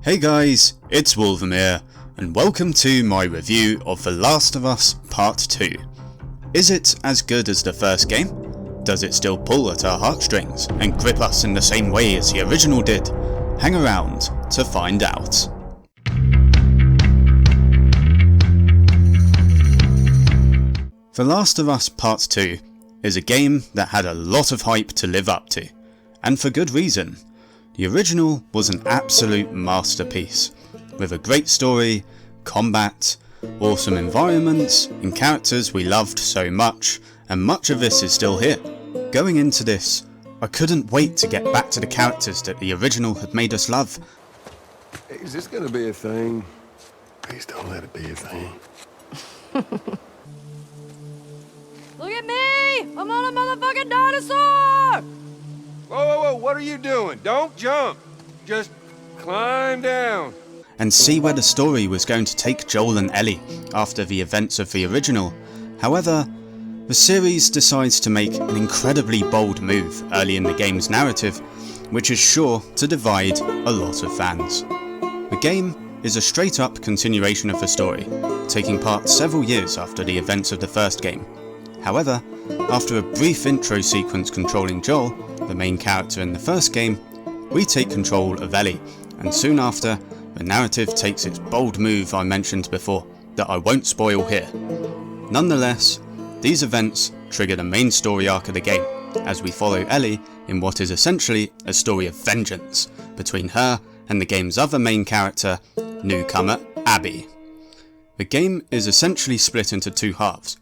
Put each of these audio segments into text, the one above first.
Hey guys, it's Wolvermere, and welcome to my review of The Last of Us Part 2. Is it as good as the first game? Does it still pull at our heartstrings and grip us in the same way as the original did? Hang around to find out. The Last of Us Part 2 is a game that had a lot of hype to live up to, and for good reason. The original was an absolute masterpiece, with a great story, combat, awesome environments, and characters we loved so much, and much of this is still here. Going into this, I couldn't wait to get back to the characters that the original had made us love. Is this gonna be a thing? Please don't let it be a thing. Look at me! I'm on a motherfucking dinosaur! Whoa, what are you doing? Don't jump. Just climb down. And see where the story was going to take Joel and Ellie after the events of the original. However, the series decides to make an incredibly bold move early in the game's narrative, which is sure to divide a lot of fans. The game is a straight up continuation of the story, taking part several years after the events of the first game. However, after a brief intro sequence controlling Joel, the main character in the first game, we take control of Ellie, and soon after, the narrative takes its bold move I mentioned before, that I won't spoil here. Nonetheless, these events trigger the main story arc of the game, as we follow Ellie in what is essentially a story of vengeance between her and the game's other main character, newcomer Abby. The game is essentially split into two halves,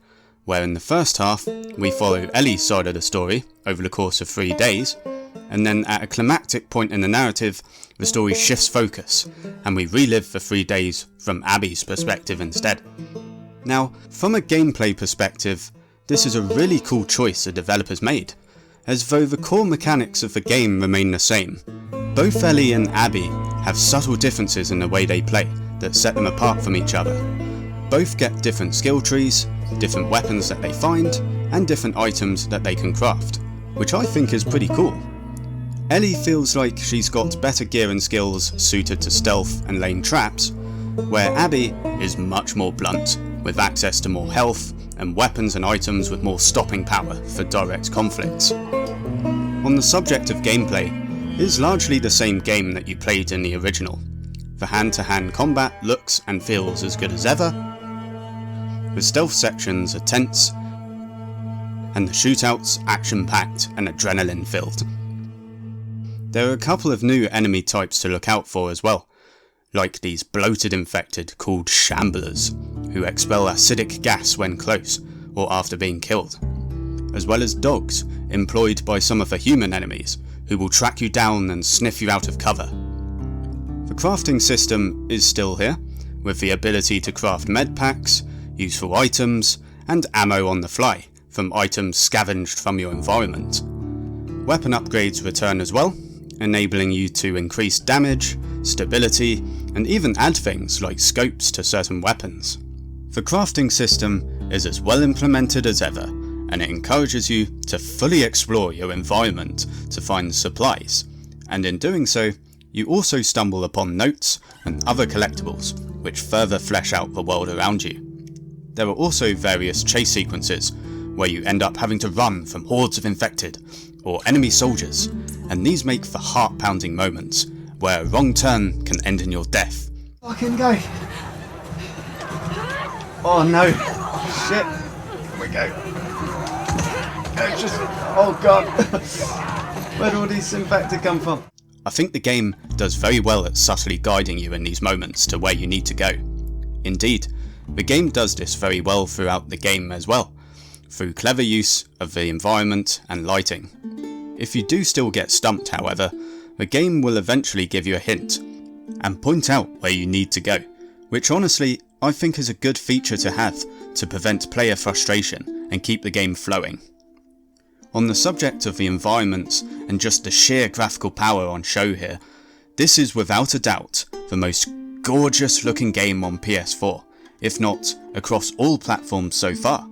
where in the first half, we follow Ellie's side of the story over the course of 3 days, and then at a climactic point in the narrative, the story shifts focus, and we relive the 3 days from Abby's perspective instead. Now, from a gameplay perspective, this is a really cool choice the developers made, as though the core mechanics of the game remain the same. Both Ellie and Abby have subtle differences in the way they play that set them apart from each other. Both get different skill trees, different weapons that they find, and different items that they can craft, which I think is pretty cool. Ellie feels like she's got better gear and skills suited to stealth and laying traps, where Abby is much more blunt, with access to more health and weapons and items with more stopping power for direct conflicts. On the subject of gameplay, it is largely the same game that you played in the original. The hand-to-hand combat looks and feels as good as ever. The stealth sections are tense, and the shootouts action-packed and adrenaline-filled. There are a couple of new enemy types to look out for as well, like these bloated infected called Shamblers, who expel acidic gas when close or after being killed, as well as dogs employed by some of the human enemies, who will track you down and sniff you out of cover. The crafting system is still here, with the ability to craft med packs, useful items, and ammo on the fly from items scavenged from your environment. Weapon upgrades return as well, enabling you to increase damage, stability, and even add things like scopes to certain weapons. The crafting system is as well implemented as ever, and it encourages you to fully explore your environment to find supplies, and in doing so, you also stumble upon notes and other collectibles, which further flesh out the world around you. There are also various chase sequences, where you end up having to run from hordes of infected, or enemy soldiers, and these make for heart-pounding moments, where a wrong turn can end in your death. Fucking go! Oh no! Shit! Here we go! Oh god! Where do all these infected come from? I think the game does very well at subtly guiding you in these moments to where you need to go. Indeed, the game does this very well throughout the game as well, through clever use of the environment and lighting. If you do still get stumped, however, the game will eventually give you a hint, and point out where you need to go, which honestly I think is a good feature to have to prevent player frustration and keep the game flowing. On the subject of the environments and just the sheer graphical power on show here, this is without a doubt the most gorgeous looking game on PS4, if not across all platforms so far,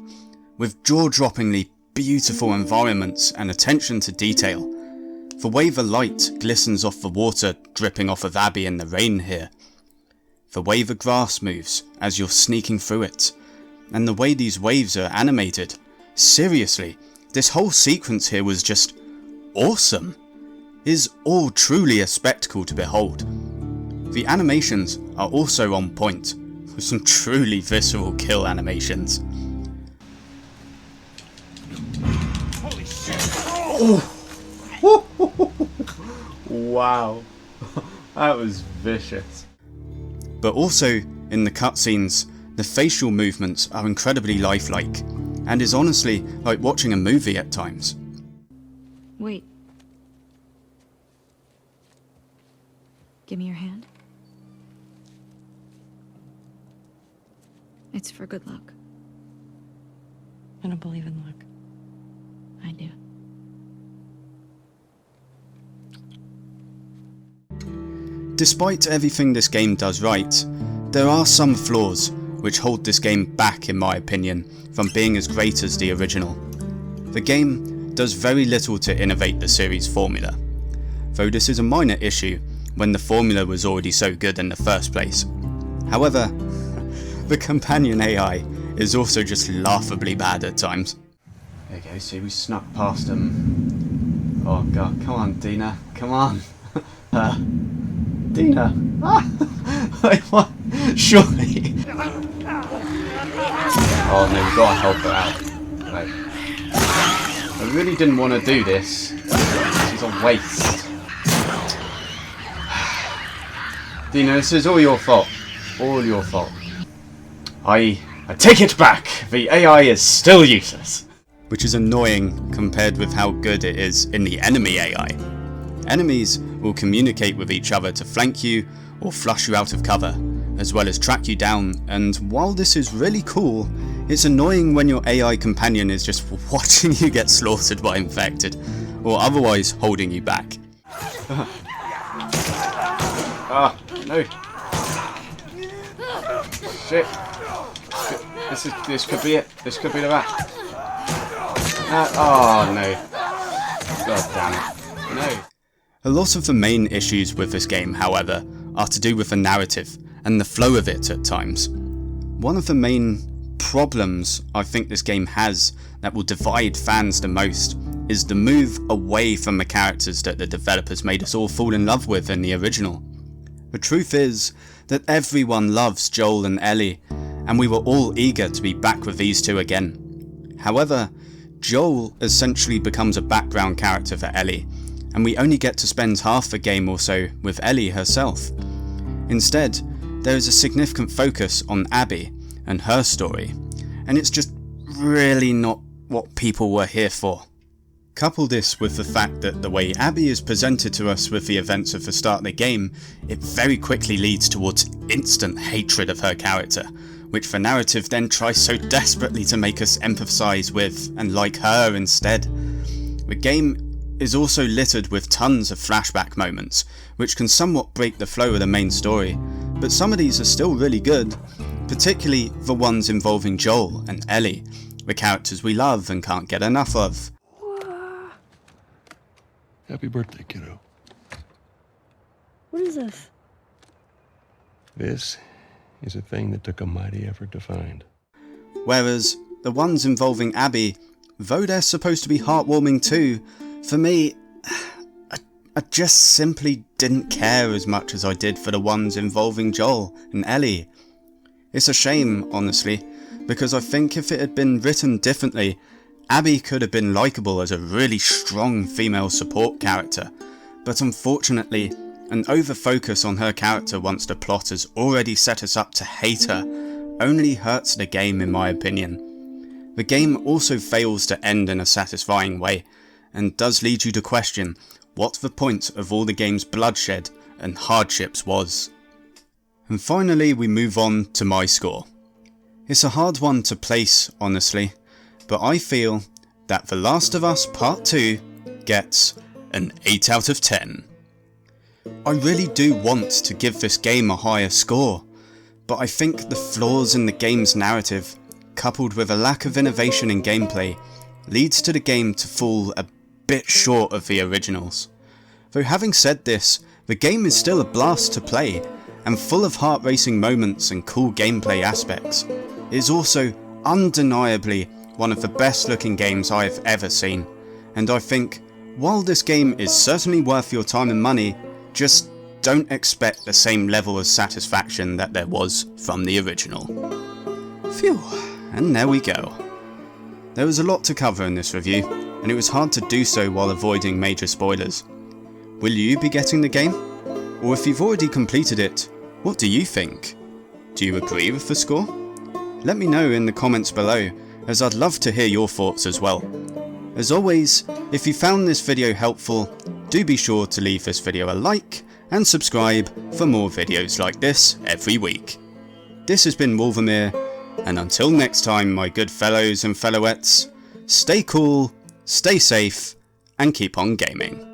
with jaw-droppingly beautiful environments and attention to detail. The way the light glistens off the water dripping off of Abby in the rain here. The way the grass moves as you're sneaking through it. And the way these waves are animated. Seriously, this whole sequence here was just awesome. Is all truly a spectacle to behold. The animations are also on point, with some truly visceral kill animations. Holy shit! Oh. Wow. That was vicious. But also, in the cutscenes, the facial movements are incredibly lifelike, and is honestly like watching a movie at times. Wait. Give me your hand. It's for good luck. I don't believe in luck. I do. Despite everything this game does right, there are some flaws which hold this game back, in my opinion, from being as great as the original. The game does very little to innovate the series' formula, though this is a minor issue when the formula was already so good in the first place. However, the companion AI is also just laughably bad at times. There you go, see, we snuck past them. Oh god, come on, Dina, come on. Dina. Wait, what? Surely. Oh no, we've got to help her out. Right. I really didn't want to do this. This is a waste. Dina, this is all your fault. All your fault. I take it back. The AI is still useless. Which is annoying compared with how good it is in the enemy AI. Enemies will communicate with each other to flank you or flush you out of cover, as well as track you down, and while this is really cool, it's annoying when your AI companion is just watching you get slaughtered by infected, or otherwise holding you back. Ah, no. Shit. This could be it. This could be the rat. Oh no. God damn it. No. A lot of the main issues with this game, however, are to do with the narrative and the flow of it at times. One of the main problems I think this game has that will divide fans the most is the move away from the characters that the developers made us all fall in love with in the original. The truth is that everyone loves Joel and Ellie, and we were all eager to be back with these two again. However, Joel essentially becomes a background character for Ellie, and we only get to spend half the game or so with Ellie herself. Instead, there is a significant focus on Abby and her story, and it's just really not what people were here for. Couple this with the fact that the way Abby is presented to us with the events of the start of the game, it very quickly leads towards instant hatred of her character, which the narrative then tries so desperately to make us empathise with and like her instead. The game is also littered with tons of flashback moments, which can somewhat break the flow of the main story, but some of these are still really good, particularly the ones involving Joel and Ellie, the characters we love and can't get enough of. Happy birthday, kiddo. What is this? This is a thing that took a mighty effort to find. Whereas the ones involving Abby, though they're supposed to be heartwarming too, for me, I just simply didn't care as much as I did for the ones involving Joel and Ellie. It's a shame, honestly, because I think if it had been written differently, Abby could have been likeable as a really strong female support character, but unfortunately, an over-focus on her character once the plot has already set us up to hate her only hurts the game, in my opinion. The game also fails to end in a satisfying way, and does lead you to question what the point of all the game's bloodshed and hardships was. And finally we move on to my score. It's a hard one to place, honestly, but I feel that The Last of Us Part 2 gets an 8 out of 10. I really do want to give this game a higher score, but I think the flaws in the game's narrative, coupled with a lack of innovation in gameplay, leads to the game to fall a bit short of the originals. Though having said this, the game is still a blast to play, and full of heart-racing moments and cool gameplay aspects. It is also undeniably one of the best looking games I have ever seen, and I think, while this game is certainly worth your time and money, just don't expect the same level of satisfaction that there was from the original. Phew, and there we go. There was a lot to cover in this review, and it was hard to do so while avoiding major spoilers. Will you be getting the game? Or if you've already completed it, what do you think? Do you agree with the score? Let me know in the comments below, as I'd love to hear your thoughts as well. As always, if you found this video helpful, do be sure to leave this video a like and subscribe for more videos like this every week. This has been Wolvermere, and until next time, my good fellows and fellowettes, stay cool, stay safe, and keep on gaming.